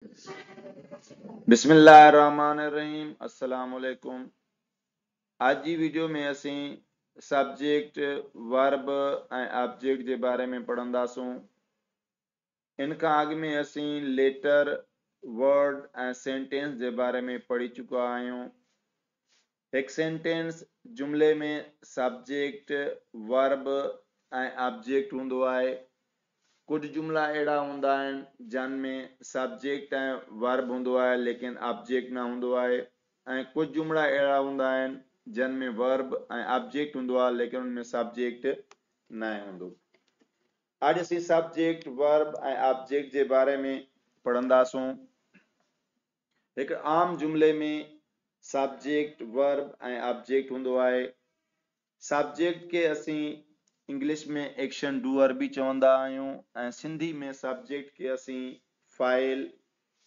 बिस्मिल्लाहिर्रहमानिर्रहीम अस्सलाम वालेकुम। आज जी वीडियो में असी सब्जेक्ट वर्ब ऐं ऑब्जेक्ट के बारे में पढ़ंदासूं। इनका अग में असी लेटर वर्ड ऐं सेंटेंस के बारे में पढ़ी चुका आहियूं। एक सेंटेंस जुमले में सब्जेक्ट वर्ब ऐं ऑब्जेक्ट होंदो आहे। कुछ जुमला अड़ा होंदा आहिनि जिन में सब्जेक्ट ऐं वर्ब होंदो आहे लेकिन ऑब्जेक्ट ना होंदो आहे ऐं कुछ जुमला अड़ा होंदा आहिनि जिन में वर्ब ऐं ऑब्जेक्ट होंदो आहे लेकिन उनमें सब्जेक्ट ना होंदो। आज असीं सब्जेक्ट वर्ब ऐं ऑब्जेक्ट के बारे में पढ़ंदासूं। एक आम जुमले में सब्जेक्ट वर्ब ऐं ऑब्जेक्ट होंदो आहे। सब्जेक्ट के असीं इंग्लिश में एक्शन डूअर भी चवंदा आहियूं ऐं सिंधी में सब्जेक्ट के असीं फाइल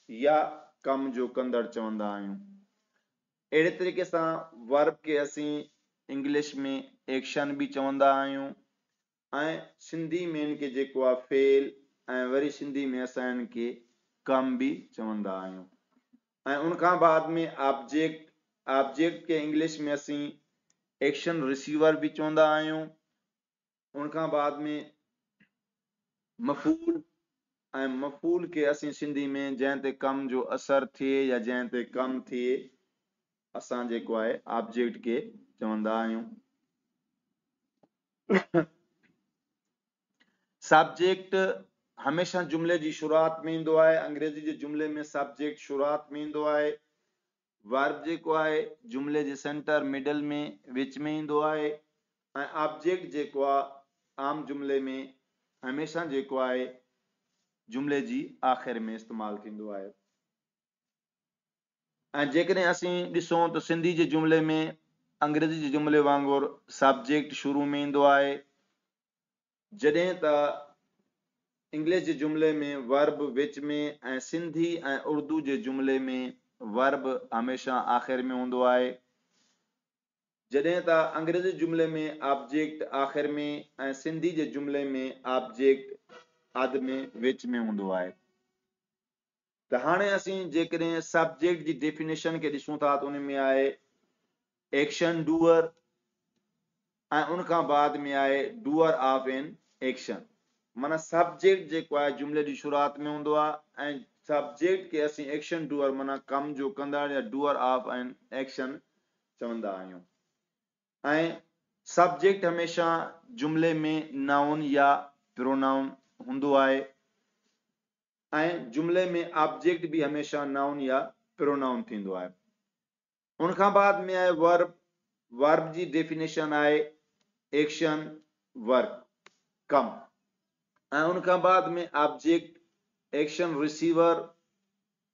या कम जो कंदड़ चवंदा आहियूं। अहिड़े तरीक़े सां वर्ब के असीं इंग्लिश में एक्शन भी चवंदा आहियूं ऐं सिंधी में इनके जेको आहे फेल ऐं वरी सिंधी में असां इनके कम भी चवंदा आहियूं। ऐं उनखां बाद में ऑब्जेक्ट के इंग्लिश में असीं एक्शन रिसीवर भी चवंदा आहियूं। उनखां बाद में मफूल ऐं मफूल के असीं सिंधी में जंहिं ते कम जो असर थिए या जंहिं ते कम थिए असां जेको आहे ऑब्जेक्ट के चवंदा आहियूं। सब्जेक्ट हमेशा जुमले जी शुरुआत में ईंदो आहे। अंग्रेजी जे जुमले में सब्जेक्ट शुरुआत में ईंदो आहे। वर्ब जेको आहे जुमले जे सेंटर मिडल में विच में ईंदो आहे ऐं ऑब्जेक्ट जेको आहे आम जुमले में हमेशा जेको आहे जुमले जी आख़िर में इस्तेमाल थींदो आहे। ऐं जेकॾहिं असीं ॾिसूं त सिंधी जे जुमले में अंग्रेजी जे जुमले वांगुरु सब्जेक्ट शुरू में ईंदो आहे, जॾहिं त इंग्लिश जे जुमले में वर्ब विच में ऐं सिंधी ऐं उर्दू जे जुमले में वर्ब हमेशा आख़िर में हूंदो आहे। जॾहिं त अंग्रेजी जुमले में ऑब्जेक्ट आख़िर में ऐं सिंधी जे जुमले में ऑब्जेक्ट अध में विच में हूंदो आहे। त हाणे असीं जेकॾहिं सब्जेक्ट जी डेफिनेशन खे ॾिसूं था त उन में आहे एक्शन डूअर ऐं उनखां बाद में आहे डूअर ऑफ एन एक्शन। माना सब्जेक्ट जेको आहे जुमले जी शुरुआत में हूंदो आहे ऐं सब्जेक्ट खे असीं एक्शन डूअर माना कम जो कंदड़ या डूअर ऑफ एन एक्शन चवंदा आहियूं। ऐं सब्जेक्ट हमेशा जुमले में नाउन या प्रोनाउन हूंदो आहे ऐं जुमले में ऑब्जेक्ट भी हमेशा नाउन या प्रोनाउन थींदो आहे। उनखां बाद में आहे वर्ब। वर्ब जी डेफिनेशन आहे एक्शन वर्क कम ऐं उनखां बाद में ऑब्जेक्ट एक्शन रिसीवर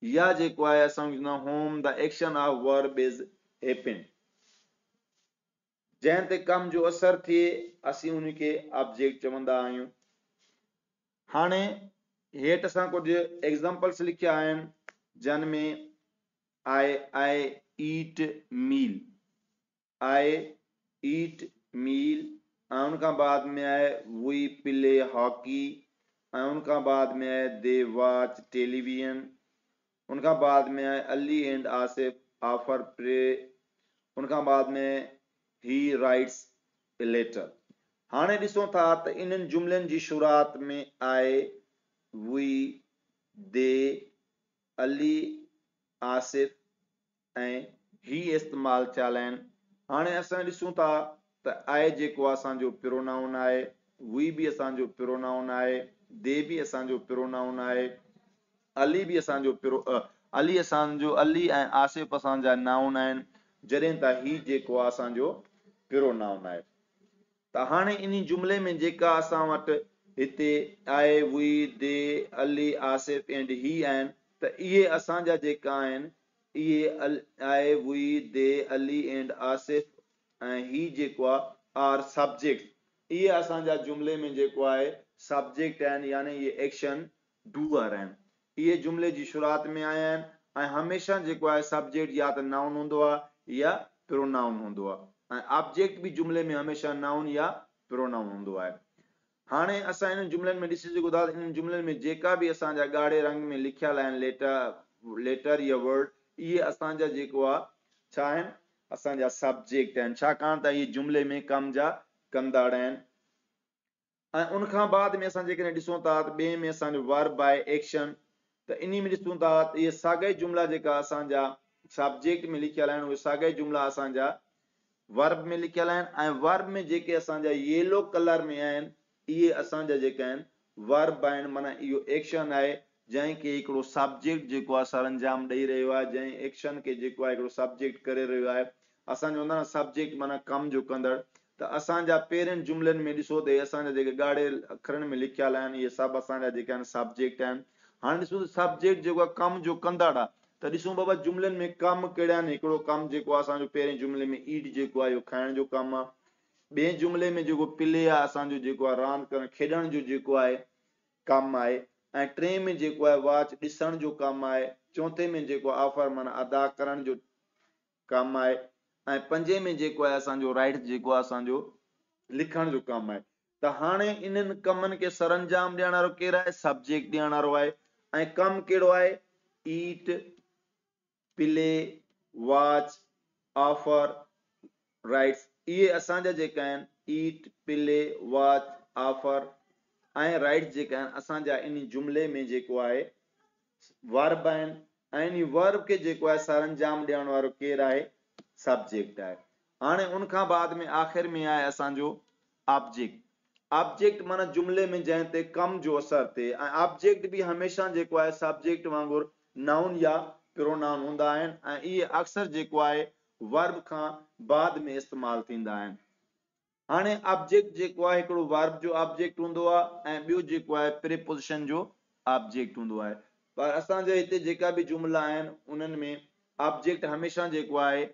या जेको आहे असां home the action of verb is happened. जंहिं ते कम जो असर थिए असीं उनखे ऑब्जेक्ट चवंदा आहियूं। हाणे हेठि असां कुछ एग्जांपल्स लिखिया आहिनि जिन में आई ईट मील, आई ईट मील ऐं उनखां बाद में आहे वी प्ले हॉकी ऐं उनखां बाद में आहे दे वॉच टेलीविजन। उनखां बाद में आहे Ali and Asif offer pray. उनखां बाद में ही राइट्स ए लेटर। हाणे ॾिसूं था त इन्हनि जुमलनि जी शुरुआत में आहे वी, दे, अली, आसिफ ऐं ही इस्तेमाल थियल आहिनि। हाणे असां ॾिसूं था त आहे जेको असांजो प्रोनाउन आहे, वी भी असांजो प्रोनाउन आहे, दे भी असांजो प्रोनाउन आहे, अली भी असांजो अली ऐं आसिफ असांजा नाउन आहिनि, जॾहिं त ही जेको आहे असांजो प्रोनाउन आहे। त हाणे इन जुमले में जेका असां वटि हिते आहे वी, दे, अली, आसिफ एंड ही आहिनि त इहे असांजा जेका आहिनि इहे आहे वी, दे, अली एंड आसिफ ऐं ही जेको आहे आर सब्जेक्ट। इहे असांजा जुमले में जेको आहे सब्जेक्ट आहिनि यानी इहे एक्शन डूअर आहिनि। इहे जुमले जी शुरुआत में आया आहिनि ऐं हमेशा जेको आहे सब्जेक्ट या त नाउन हूंदो आहे या प्रोनाउन हूंदो आहे ऐं ऑब्जेक्ट भी जुमले में हमेशा नाउन या प्रोनाउन हूंदो आहे। हाणे असां इन जुमलनि में ॾिसी सघूं था इन जुमलनि में जेका बि असांजा ॻाढ़े रंग में लिखियल आहिनि लेटर या वर्ड, इहे असांजा जेको आहे छा आहिनि, असांजा सब्जेक्ट आहिनि, छाकाणि त इहे जुमले में कम जा कंदड़ आहिनि। ऐं उन खां बाद में असां जेकॾहिं ॾिसूं था त ॿिए में असांजो वर्ब आहे एक्शन, त इन में ॾिसूं था त इहे साॻा ई जुमला जेका असांजा सब्जेक्ट में लिखियल आहिनि उहे साॻा ई जुमला असांजा वर्ब में लिखियल आहिनि, ऐं वर्ब में जेके असांजा येलो कलर में आहिनि इहे असांजा जेका आहिनि वर्ब आहिनि, माना इहो एक्शन आहे जंहिंखे हिकिड़ो सब्जेक्ट जेको आहे सरंजाम ॾेई रहियो आहे, जंहिं एक्शन खे जेको आहे हिकिड़ो सब्जेक्ट करे रहियो आहे। असांजो हूंदो आहे न सब्जेक्ट माना कम जो कंदड़, त असांजा पहिरियनि जुमलनि में ॾिसो त असांजा जेके ॻाढ़े अखरनि में लिखियल आहिनि इहे सभु असांजा जेके आहिनि सब्जेक्ट आहिनि। हाणे ॾिसो त सब्जेक्ट जेको आहे कम जो कंदड़ आहे, त ॾिसूं बाबा जुमलनि में कम कहिड़ा आहिनि। हिकिड़ो कम जेको आहे असांजो पहिरें जुमले में ईट जेको आहे इहो खाइण जो कमु आहे। ॿिए जुमले में जेको प्ले आहे असांजो जेको आहे रांदि करणु खेॾण जो जेको आहे कमु आहे, ऐं टे में जेको आहे वॉच ॾिसण जो कमु आहे। चौथे में जेको ऑफर माना अदा करण जो कमु आहे, ऐं पंजे में जेको आहे असांजो राइट जेको आहे असांजो लिखण जो कमु आहे। त हाणे इन्हनि कमनि खे सरंजाम ॾियण वारो केरु आहे, सब्जेक्ट ॾियण वारो आहे। ऐं कमु कहिड़ो आहे, ईट प्ले वॉच ऑफर राइट्स, इहे असांजा जेका आहिनि ईट प्ले वॉच ऑफर ऐं राइट्स जेका आहिनि असांजा इन जुमले में जेको आहे वर्ब आहिनि, ऐं इन वर्ब खे जेको आहे सरंजाम ॾियण वारो केरु आहे, सब्जेक्ट आहे। हाणे उन खां बाद में आख़िर में आहे असांजो ऑब्जेक्ट। ऑब्जेक्ट माना जुमले में जंहिं ते कम जो असर थिए, ऐं ऑब्जेक्ट बि हमेशह जेको आहे सब्जेक्ट वांगुरु नाउन या प्रोनाउन हूंदा आहिनि, ऐं इहे अक्सर जेको आहे वर्ब खां बाद में इस्तेमालु थींदा आहिनि। हाणे ऑब्जेक्ट जेको आहे हिकिड़ो वर्ब जो ऑब्जेक्ट हूंदो आहे, ऐं ॿियो जेको आहे प्रीपोजिशन जो ऑब्जेक्ट हूंदो आहे। पर असांजे हिते जेका बि जुमला आहिनि उन्हनि में ऑब्जेक्ट हमेशह जेको आहे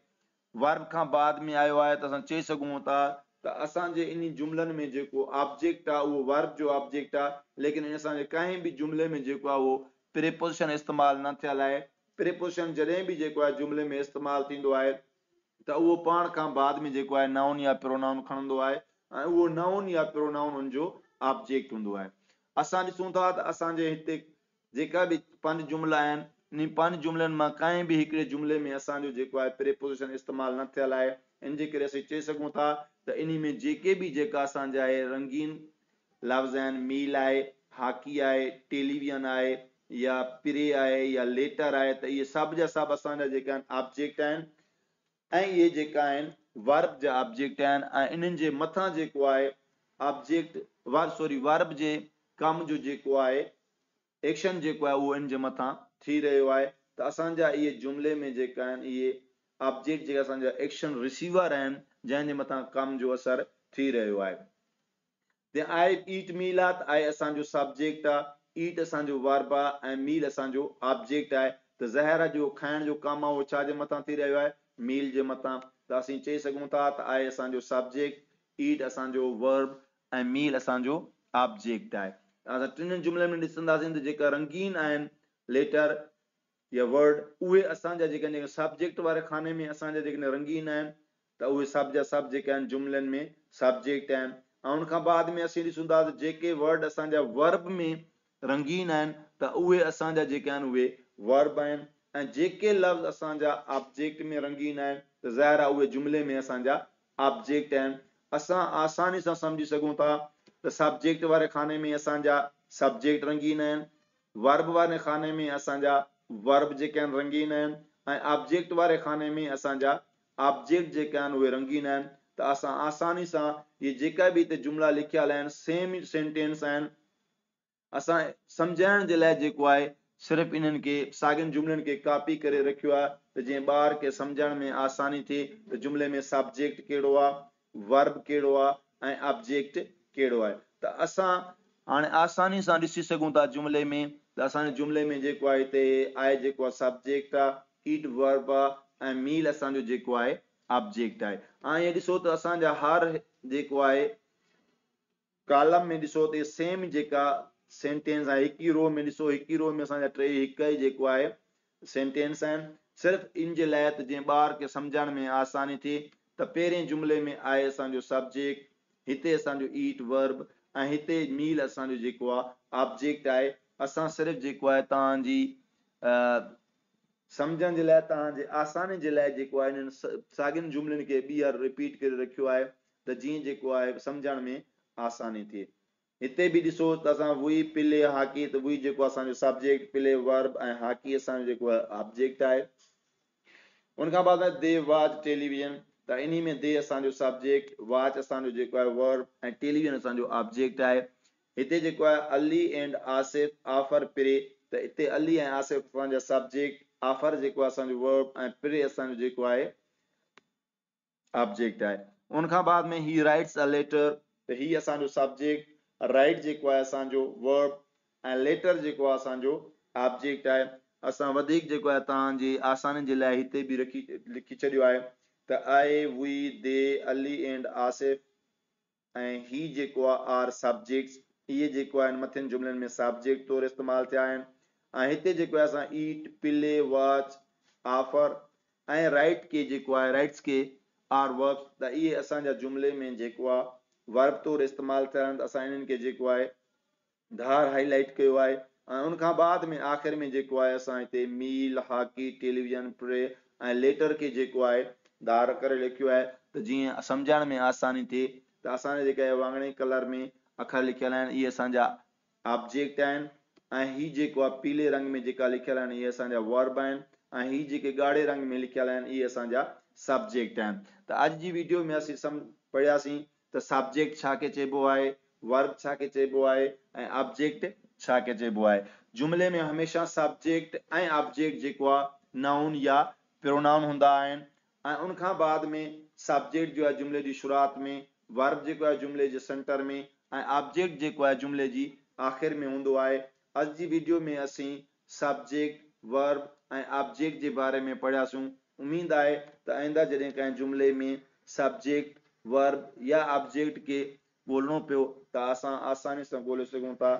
वर्ब खां बाद में आयो आहे, त असां चई सघूं था त असांजे इन जुमलनि में जेको ऑब्जेक्ट आहे उहो वर्ब जो ऑब्जेक्ट आहे, लेकिन इन असांजे कंहिं बि जुमले में जेको आहे उहो प्रीपोजिशन इस्तेमालु न थियल आहे। प्रीपोजिशन जॾहिं बि जेको आहे जुमले में इस्तेमालु थींदो आहे त उहो पाण खां बाद में जेको आहे नाउन या प्रोनाउन खणंदो आहे, ऐं उहो नाउन या प्रोनाउन हुनजो ऑब्जेक्ट हूंदो आहे। असां ॾिसूं था त असांजे हिते जेका बि 5 जुमला आहिनि, इन 5 जुमलनि मां कंहिं बि हिकिड़े जुमले में असांजो जेको आहे प्रीपोजिशन इस्तेमालु न थियल आहे। इन जे करे असीं चई सघूं था त इन में जेके बि जेका असांजा आहे रंगीन लफ़्ज़ आहिनि, मील आहे, हॉकी आहे, टेलीविज़न आहे, या प्रे आहे, या लेटर आहे, त इहे सभु जा सभु असांजा जेका आहिनि ऑब्जेक्ट आहिनि, ऐं इहे जेका आहिनि वर्ब जा ऑब्जेक्ट आहिनि। ऐं इन्हनि जे मथां जेको आहे ऑब्जेक्ट वर्ब जे कम जो जेको आहे एक्शन जेको आहे उहो इन जे मथां थी रहियो आहे। त असांजा इहे जुमले में जेका आहिनि इहे ऑब्जेक्ट जेका असांजा एक्शन रिसीवर आहिनि, जंहिंजे मथां कम जो असर थी रहियो आहे। त आहे ईट मील आहे, त आहे असांजो सब्जेक्ट आहे, ईट असांजो वर्ब आहे, ऐं मील असांजो ऑब्जेक्ट आहे। त ज़हर जो खाइण जो कमु आहे उहो छा जे मथां थी रहियो आहे, मील जे मथां। त असीं चई सघूं था त आहे असांजो सब्जेक्ट, ईट असांजो वर्ब, ऐं मील असांजो ऑब्जेक्ट आहे। असां टिनि जुमलनि में ॾिसंदासीं त जेका रंगीन आहिनि लेटर या वर्ड, उहे असांजा जेके आहिनि सब्जेक्ट वारे खाने में असांजा जेके रंगीन आहिनि, त उहे सभु जा सभु जेके आहिनि जुमलनि में सब्जेक्ट आहिनि। ऐं उन खां बाद में असीं ॾिसूं था त जेके वर्ड असांजा वर्ब में रंगीन आहिनि, त उहे असांजा जेके आहिनि उहे वर्ब आहिनि, ऐं जेके लफ़्ज़ असांजा ऑब्जेक्ट में रंगीन आहिनि त ज़ाहिर आहे उहे जुमले में असांजा ऑब्जेक्ट आहिनि। असां आसानी सां सम्झी सघूं था त सब्जेक्ट वारे खाने में असांजा सब्जेक्ट रंगीन आहिनि, वर्ब वारे खाने में असांजा वर्ब जेके आहिनि रंगीन आहिनि, ऐं ऑब्जेक्ट वारे खाने में असांजा ऑब्जेक्ट जेके आहिनि उहे रंगीन आहिनि। त असां आसानी सां इहे जेका बि हिते जुमला लिखियल आहिनि सेम सेंटेंस आहिनि, असां सम्झाइण जे लाइ जेको आहे सिर्फ़ु इन्हनि खे साॻियुनि जुमलनि खे कॉपी करे रखियो आहे, त जीअं ॿार खे सम्झण में आसानी थिए त जुमले में सब्जेक्ट कहिड़ो आहे, वर्ब कहिड़ो आहे, ऐं ऑब्जेक्ट कहिड़ो आहे। त असां हाणे आसानी सां ॾिसी सघूं था जुमले में, त असांजे जुमले में जेको आहे हिते आहे जेको आहे सब्जेक्ट आहे, ईट वर्ब आहे, ऐं मील असांजो जेको आहे ऑब्जेक्ट आहे। ऐं इहे ॾिसो त असांजा हर जेको आहे कॉलम में ॾिसो त सेम जेका सेंटेंस आहे, हिकु ई रो में ॾिसो, हिकु ई रो में असांजा टे हिकु ई जेको आहे सेंटेंस आहिनि। सिर्फ़ु इन जे लाइ त जीअं ॿार खे सम्झण में आसानी थिए, त पहिरें जुमले में आहे असांजो सब्जेक्ट, हिते असांजो ईट वर्ब, ऐं हिते मील असांजो जेको आहे ऑब्जेक्ट आहे। असां सिर्फ़ु जेको आहे तव्हांजी सम्झण जे लाइ, तव्हांजे आसानी जे लाइ जेको आहे इन्हनि साॻियुनि जुमलनि खे ॿीहर रिपीट करे रखियो आहे त जीअं जेको आहे सम्झण में आसानी थिए। हिते बि ॾिसो त असां वी प्ले हॉकी, त वी जेको असांजो सब्जेक्ट, प्ले वर्ब ऐं हॉकी असांजो जेको आहे ऑब्जेक्ट आहे। उन खां बाद दे वॉच टेलीविजन, त इन में दे असांजो सब्जेक्ट, वॉच असांजो जेको आहे वर्ब ऐं टेलीविजन असांजो ऑब्जेक्ट आहे। हिते जेको आहे Ali and Asif offer pray, त हिते अली ऐं आसिफ असांजा सब्जेक्ट, ऑफर जेको आहे असांजो वर्ब ऐं प्रे असांजो जेको आहे ऑब्जेक्ट आहे। उन खां बाद में ही राइट्स अ लेटर, त ही असांजो सब्जेक्ट, राइट जेको आहे असांजो वर्ब ऐं लेटर जेको आहे असांजो ऑब्जेक्ट आहे। असां वधीक जेको आहे तव्हांजी आसानी जे लाइ हिते बि लिखी छॾियो आहे त I, we, the, Ali and Asif ऐं ही जेको आहे आर सब्जेक्ट्स। इहे जेको आहे मथियनि जुमलनि में सब्जेक्ट तौरु इस्तेमालु थिया आहिनि। ऐं हिते जेको आहे असां ईट, प्ले, वॉच, ऑफर ऐं राइट के जेको आहे राइट्स के आर वर्ब, त इहे असांजा जुमले में जेको आहे वर्ब तौरु इस्तेमालु थिया आहिनि। त असां इन्हनि खे जेको आहे धार हाईलाइट कयो आहे। ऐं उन खां बाद में आख़िर में जेको आहे असां हिते मील, हॉकी, टेलीविजन, प्रे ऐं लेटर खे जेको आहे धार करे लिखियो आहे त जीअं सम्झण में आसानी थिए। त असांजे जेके वाङणे कलर में अखर लिखियल आहिनि इहे असांजा ऑब्जेक्ट आहिनि, ऐं ही जेको आहे पीले रंग में जेका लिखियल आहिनि इहे असांजा वर्ब आहिनि, ऐं ही जेके ॻाढ़े रंग में लिखियल आहिनि इहे असांजा सब्जेक्ट आहिनि। त अॼु जी वीडियो में असीं पढ़ियासीं त सब्जेक्ट छा खे चइबो आहे, वर्ब छा खे चइबो आहे ऐं ऑब्जेक्ट छा खे चइबो आहे। जुमले में हमेशह सब्जेक्ट ऐं ऑब्जेक्ट जेको आहे नाउन या प्रोनाउन हूंदा आहिनि, ऐं उन खां बाद में सब्जेक्ट जो आहे जुमले जी शुरूआत में, वर्ब जेको आहे जुमले जे सेंटर में ऐं ऑब्जेक्ट जेको आहे जुमले जी आख़िर में हूंदो आहे। अॼु जी वीडियो में असीं सब्जेक्ट, वर्ब ऐं ऑब्जेक्ट जे बारे में पढ़ियासीं। उम्मीद आहे त आइंदा जॾहिं कंहिं जुमले में सब्जेक्ट, वर्ब या ऑब्जेक्ट खे ॻोल्हणो पियो त असां आसानी सां ॻोल्हे सघूं था।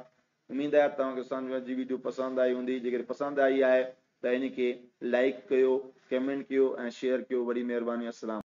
उम्मीद आहे तव्हांखे असांजी अॼु जी वीडियो पसंदि आई हूंदी। जेकर पसंदि आई आहे त इन खे लाइक कयो, कमेंट कयो ऐं शेयर कयो। वॾी महिरबानी। अस्सलाम।